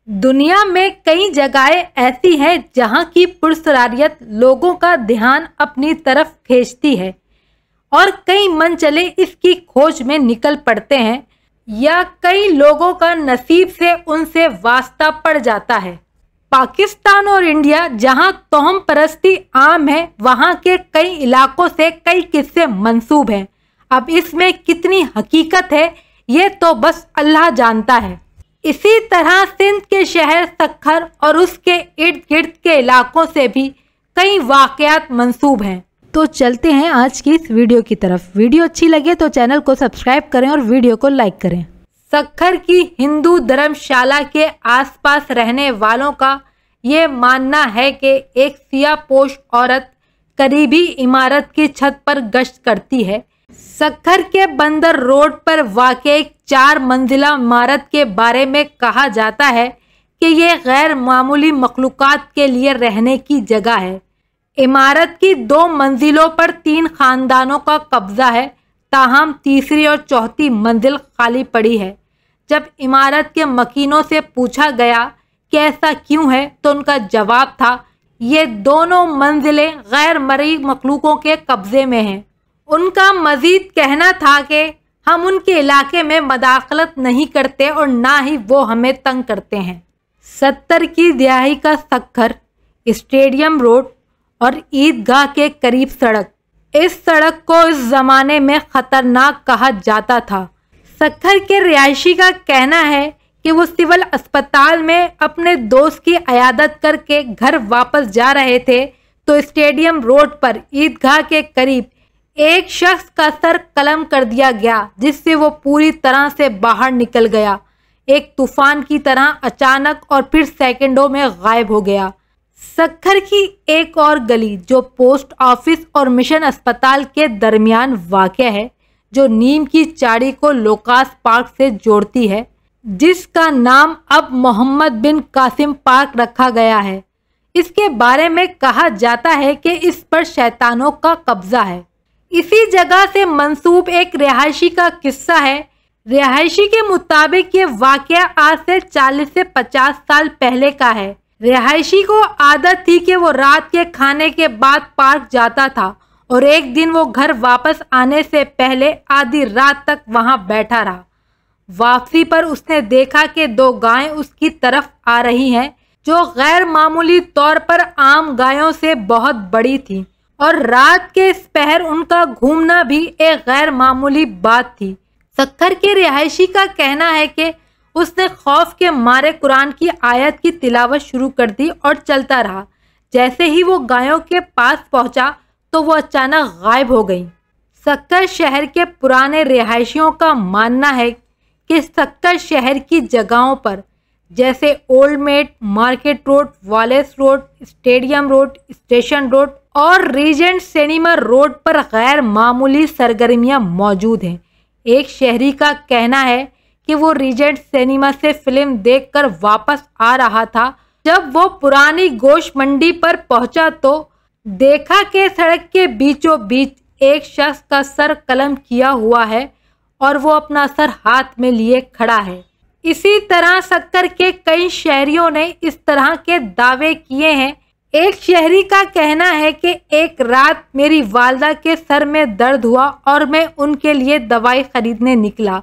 दुनिया में कई जगहें ऐसी हैं जहां की पुरस्कारियत लोगों का ध्यान अपनी तरफ खींचती है और कई मनचले इसकी खोज में निकल पड़ते हैं या कई लोगों का नसीब से उनसे वास्ता पड़ जाता है। पाकिस्तान और इंडिया जहां तोहम परस्ती आम है, वहां के कई इलाकों से कई किस्से मंसूब हैं। अब इसमें कितनी हकीकत है ये तो बस अल्लाह जानता है। इसी तरह सिंध के शहर सक्खर और उसके इर्द गिर्द के इलाकों से भी कई वाकयात मंसूब हैं। तो चलते हैं आज की इस वीडियो की तरफ। वीडियो अच्छी लगे तो चैनल को सब्सक्राइब करें और वीडियो को लाइक करें। सक्खर की हिंदू धर्मशाला के आसपास रहने वालों का ये मानना है कि एक सियापोश औरत करीबी इमारत की छत पर गश्त करती है। सक्खर के बंदर रोड पर वाक़ एक 4 मंजिला इमारत के बारे में कहा जाता है कि ये गैर मामूली मखलूक़ात के लिए रहने की जगह है। इमारत की 2 मंजिलों पर 3 खानदानों का कब्जा है, ताहम तीसरी और चौथी मंजिल खाली पड़ी है। जब इमारत के मकीनों से पूछा गया कि ऐसा क्यों है तो उनका जवाब था, ये दोनों मंजिलें गैर मरई मखलूकों के कब्जे में हैं। उनका मजीद कहना था कि हम उनके इलाके में मदाखलत नहीं करते और ना ही वो हमें तंग करते हैं। 70 की दहाई का सक्खर स्टेडियम रोड और ईदगाह के करीब सड़क, इस सड़क को इस ज़माने में ख़तरनाक कहा जाता था। सक्खर के रिहायशी का कहना है कि वो सिविल अस्पताल में अपने दोस्त की अयादत करके घर वापस जा रहे थे तो स्टेडियम रोड पर ईदगाह के करीब एक शख्स का सर कलम कर दिया गया, जिससे वो पूरी तरह से बाहर निकल गया। एक तूफान की तरह अचानक और फिर सेकंडों में गायब हो गया। सक्खर की एक और गली जो पोस्ट ऑफिस और मिशन अस्पताल के दरमियान वाक़या है, जो नीम की चाड़ी को लोकास पार्क से जोड़ती है, जिसका नाम अब मोहम्मद बिन कासिम पार्क रखा गया है। इसके बारे में कहा जाता है कि इस पर शैतानों का कब्जा है। इसी जगह से मंसूब एक रिहायशी का किस्सा है। रिहायशी के मुताबिक ये वाक़या आज से 40 से 50 साल पहले का है। रिहायशी को आदत थी कि वो रात के खाने के बाद पार्क जाता था और एक दिन वो घर वापस आने से पहले आधी रात तक वहां बैठा रहा। वापसी पर उसने देखा कि 2 गायें उसकी तरफ आ रही हैं, जो गैर मामूली तौर पर आम गायों से बहुत बड़ी थी और रात के इस पहर उनका घूमना भी एक गैर मामूली बात थी। सक्खर के रिहायशी का कहना है कि उसने खौफ के मारे कुरान की आयत की तिलावत शुरू कर दी और चलता रहा। जैसे ही वो गायों के पास पहुंचा तो वो अचानक गायब हो गई। सक्खर शहर के पुराने रिहायशियों का मानना है कि सक्खर शहर की जगहों पर जैसे ओल्ड मेट, market road, Wallace road, stadium road, station road और रीजेंट सिनेमा रोड पर गैर मामूली सरगर्मियां मौजूद हैं। एक शहरी का कहना है कि वो रीजेंट सिनेमा से फिल्म देखकर वापस आ रहा था। जब वो पुरानी गोश्त मंडी पर पहुंचा तो देखा कि सड़क के बीचों बीच एक शख्स का सर कलम किया हुआ है और वो अपना सर हाथ में लिए खड़ा है। इसी तरह सक्खर के कई शहरियों ने इस तरह के दावे किए हैं। एक शहरी का कहना है कि एक रात मेरी वालदा के सर में दर्द हुआ और मैं उनके लिए दवाई खरीदने निकला।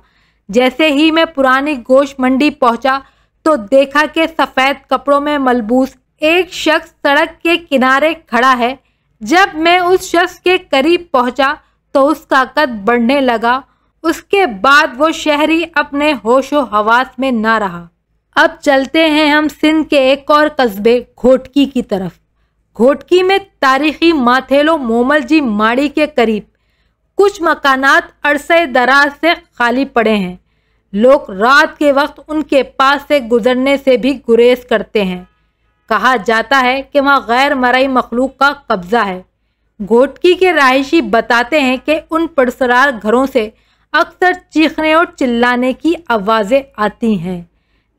जैसे ही मैं पुरानी गोश्त मंडी पहुंचा तो देखा कि सफ़ेद कपड़ों में मलबूस एक शख्स सड़क के किनारे खड़ा है। जब मैं उस शख्स के करीब पहुंचा तो उसका कद बढ़ने लगा। उसके बाद वो शहरी अपने होशो हवास में ना रहा। अब चलते हैं हम सिंध के एक और कस्बे घोटकी की तरफ। घोटकी में तारीखी माथेलो मोमल जी माड़ी के करीब कुछ मकानात अरसे दराज से खाली पड़े हैं। लोग रात के वक्त उनके पास से गुजरने से भी गुरेज करते हैं। कहा जाता है कि वहाँ गैर मरई मखलूक का कब्जा है। घोटकी के रहायशी बताते हैं कि उन पुरस्कार घरों से अक्सर चीखने और चिल्लाने की आवाज़ें आती हैं,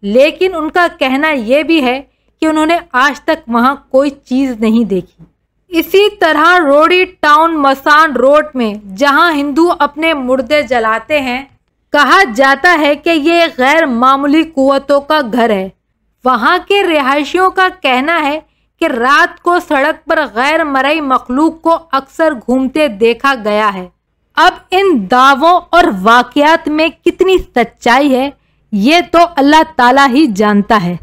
लेकिन उनका कहना यह भी है कि उन्होंने आज तक वहां कोई चीज़ नहीं देखी। इसी तरह रोडी टाउन मसान रोड में जहां हिंदू अपने मुर्दे जलाते हैं, कहा जाता है कि ये गैर मामूली कुव्वतों का घर है। वहां के रिहायशियों का कहना है कि रात को सड़क पर गैर मरई मखलूक को अक्सर घूमते देखा गया है। अब इन दावों और वाकयात में कितनी सच्चाई है ये तो अल्लाह ताला ही जानता है।